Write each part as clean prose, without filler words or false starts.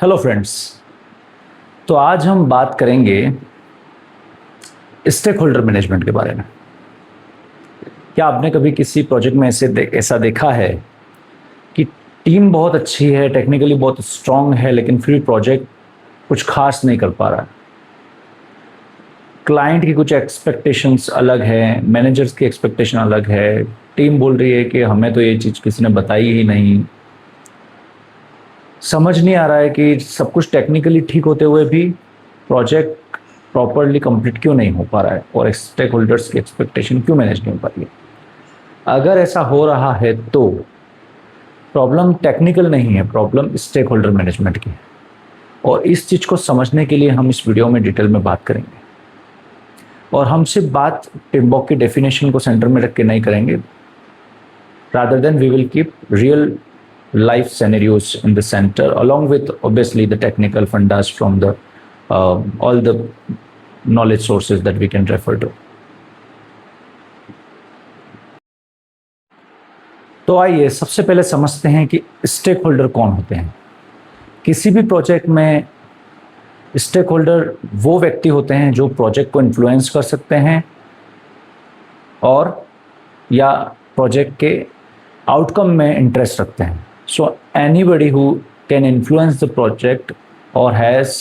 Hello friends. तो आज हम बात करेंगे स्टेक होल्डर मैनेजमेंट के बारे में। क्या आपने कभी किसी प्रोजेक्ट में ऐसा देखा है कि टीम बहुत अच्छी है, टेक्निकली बहुत स्ट्रांग है, लेकिन फिर भी प्रोजेक्ट कुछ खास नहीं कर पा रहा है। क्लाइंट की कुछ एक्सपेक्टेशंस अलग है, मैनेजर्स की एक्सपेक्टेशन अलग है, टीम बोल रही है कि हमें तो ये चीज़ किसी ने बताई ही नहीं। समझ नहीं आ रहा है कि सब कुछ टेक्निकली ठीक होते हुए भी प्रोजेक्ट प्रॉपरली कंप्लीट क्यों नहीं हो पा रहा है और स्टेक होल्डर्स की एक्सपेक्टेशन क्यों मैनेज नहीं हो पा रही है। अगर ऐसा हो रहा है तो प्रॉब्लम टेक्निकल नहीं है, प्रॉब्लम स्टेक होल्डर मैनेजमेंट की है। और इस चीज़ को समझने के लिए हम इस वीडियो में डिटेल में बात करेंगे। और हम सिर्फ बात टिम्बॉक की डेफिनेशन को सेंटर में रख के नहीं करेंगे, rather than we will keep real life scenarios in the center, along with obviously the technical fundas from the all the knowledge sources that we can refer to. तो आइए सबसे पहले समझते हैं कि स्टेक होल्डर कौन होते हैं। किसी भी प्रोजेक्ट में स्टेक होल्डर वो व्यक्ति होते हैं जो प्रोजेक्ट को इन्फ्लुएंस कर सकते हैं और या प्रोजेक्ट के आउटकम में इंटरेस्ट रखते हैं। So anybody who can influence the project और has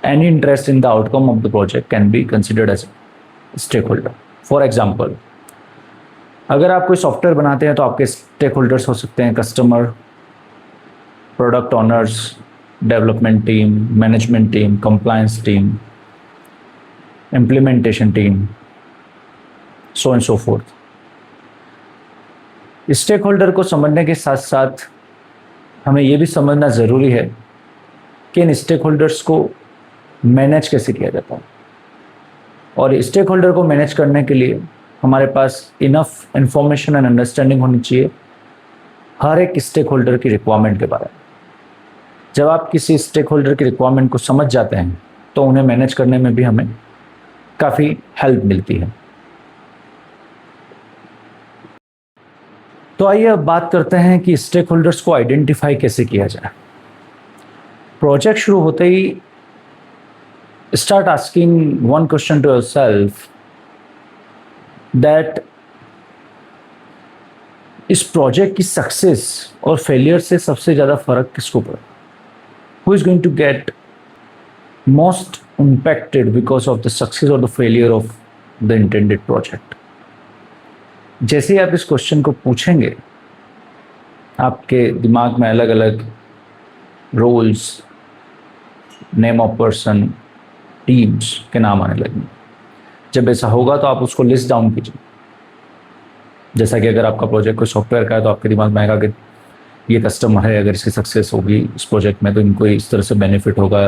any interest in the outcome of the project can be considered as stakeholder. For example, अगर आप कोई सॉफ्टवेयर बनाते हैं तो आपके स्टेक होल्डर्स हो सकते हैं customer, product owners, development team, management team, compliance team, implementation team, so and so forth. Stake holder को समझने के साथ साथ हमें यह भी समझना ज़रूरी है कि इन स्टेक होल्डर्स को मैनेज कैसे किया जाता है। और स्टेक होल्डर को मैनेज करने के लिए हमारे पास इनफ इंफॉर्मेशन एंड अंडरस्टैंडिंग होनी चाहिए हर एक स्टेक होल्डर की रिक्वायरमेंट के बारे में। जब आप किसी स्टेक होल्डर की रिक्वायरमेंट को समझ जाते हैं तो उन्हें मैनेज करने में भी हमें काफ़ी हेल्प मिलती है। तो आइए अब बात करते हैं कि स्टेक होल्डर्स को आइडेंटिफाई कैसे किया जाए। प्रोजेक्ट शुरू होते ही start asking one question to yourself that इस प्रोजेक्ट की सक्सेस और फेलियर से सबसे ज़्यादा फर्क किसको पड़ा? Who is going to get most impacted because of the success और the failure of the intended project? जैसे ही आप इस क्वेश्चन को पूछेंगे आपके दिमाग में अलग अलग roles, name of person, teams के नाम आने लगेंगे। जब ऐसा होगा तो आप उसको लिस्ट डाउन कीजिए। जैसा कि अगर आपका प्रोजेक्ट कोई सॉफ्टवेयर का है तो आपके दिमाग में आएगा कि ये कस्टमर है, अगर इसकी सक्सेस होगी इस प्रोजेक्ट में तो इनको इस तरह से बेनिफिट होगा,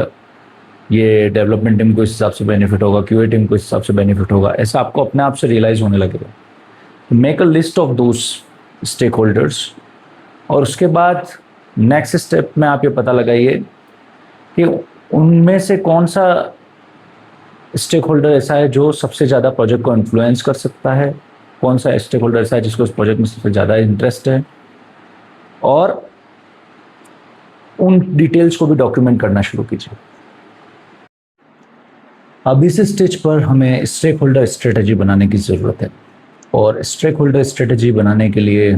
ये डेवलपमेंट टीम को इस हिसाब से बेनिफिट होगा, क्यूए टीम को इस हिसाब से बेनिफिट होगा। ऐसा आपको अपने आप से रियलाइज होने लगेगा। Make a list of those stake holders और उसके बाद नेक्स्ट स्टेप में आप ये पता लगाइए कि उनमें से कौन सा स्टेक होल्डर ऐसा है जो सबसे ज़्यादा प्रोजेक्ट को इन्फ्लुएंस कर सकता है, कौन सा स्टेक होल्डर ऐसा है जिसको उस प्रोजेक्ट में सबसे ज़्यादा इंटरेस्ट है, और उन डिटेल्स को भी डॉक्यूमेंट करना शुरू कीजिए। अब इस स्टेज पर हमें स्टेक होल्डर स्ट्रेटजी बनाने की ज़रूरत है। और स्टेक होल्डर स्ट्रेटजी बनाने के लिए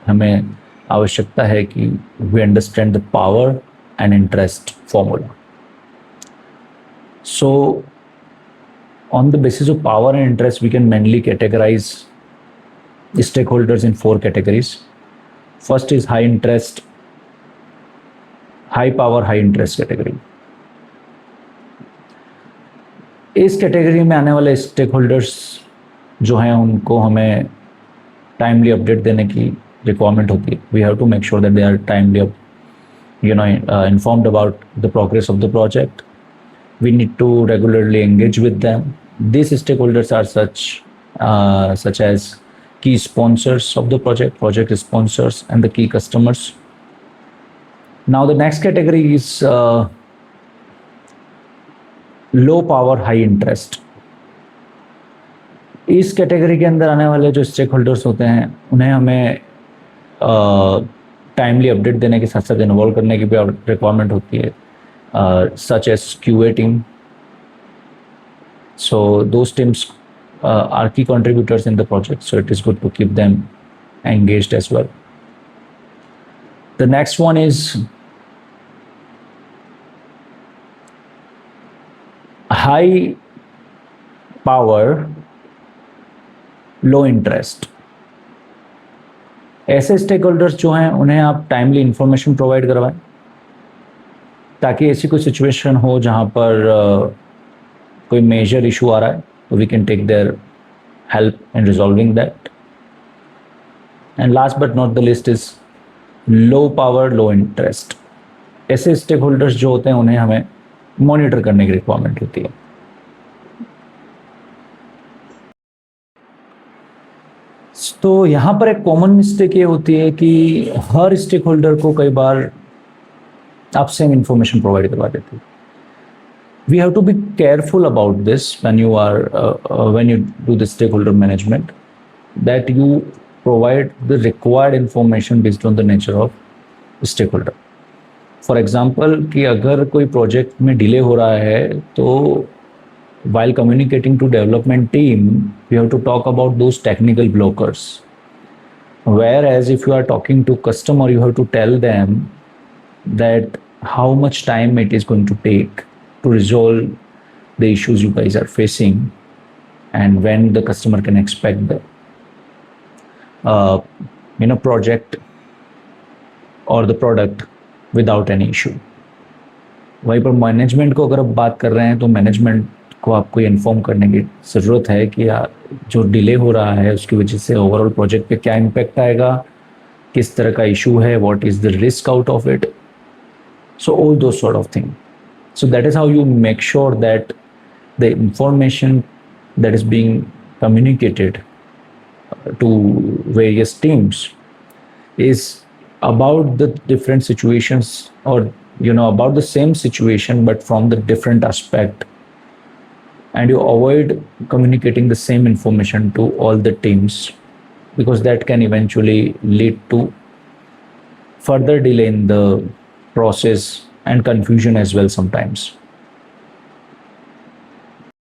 हमें आवश्यकता है कि we understand the power and interest formula. So on the basis of power and interest we can mainly categorise stakeholders in 4 categories. First is high interest, high power, high interest category. इस category में आने वाले stake holders जो हैं उनको हमें timely update देने की रिक्वायरमेंट होती है। We have to make sure that they are timely informed about the progress of the project. We need to regularly engage with them. These stakeholders are such as key sponsors of the project sponsors, and the key customers. Now the next category is low power high interest. इस category के अंदर आने वाले जो stake holders होते हैं उन्हें हमें टाइमली अपडेट देने के साथ साथ इन्वॉल्व करने की भी रिक्वायरमेंट होती है, such as QA team. So those teams are key contributors in the project, so it is good to keep them engaged as well. The next one is high power, low interest. ऐसे stake holders जो हैं उन्हें आप timely information provide करवाएं, ताकि ऐसी कोई situation हो जहां पर कोई मेजर इशू आ रहा है तो we can take their help in resolving that. And last but not the list is low power low interest. ऐसे स्टेक होल्डर्स जो होते हैं उन्हें हमें मॉनिटर करने की रिक्वायरमेंट होती है. तो यहाँ पर एक कॉमन मिस्टेक ये होती है कि हर स्टेक होल्डर को कई बार आप सेम इंफॉर्मेशन प्रोवाइड करवा देते हैं. We have to be careful about this when you do the stakeholder management, that you provide the required information based on the nature of the stakeholder. For example, कि अगर कोई project में delay हो रहा है तो while communicating to development team, we have to talk about those technical blockers. Whereas if you are talking to customer, you have to tell them that how much time it is going to take to resolve the issues you guys are facing, and when the customer can expect the project or the product without any issue. वहीं पर management को अगर आप बात कर रहे हैं तो मैनेजमेंट को आपको इन्फॉर्म करने की ज़रूरत है कि जो डिले हो रहा है उसकी वजह से ओवरऑल प्रोजेक्ट पे क्या इम्पैक्ट आएगा, किस तरह का इशू है, what is the risk out of it. So all those sort of things. So that is how you make sure that the information that is being communicated to various teams is about the different situations, or about the same situation but from the different aspect, and you avoid communicating the same information to all the teams, because that can eventually lead to further delay in the process and confusion as well sometimes.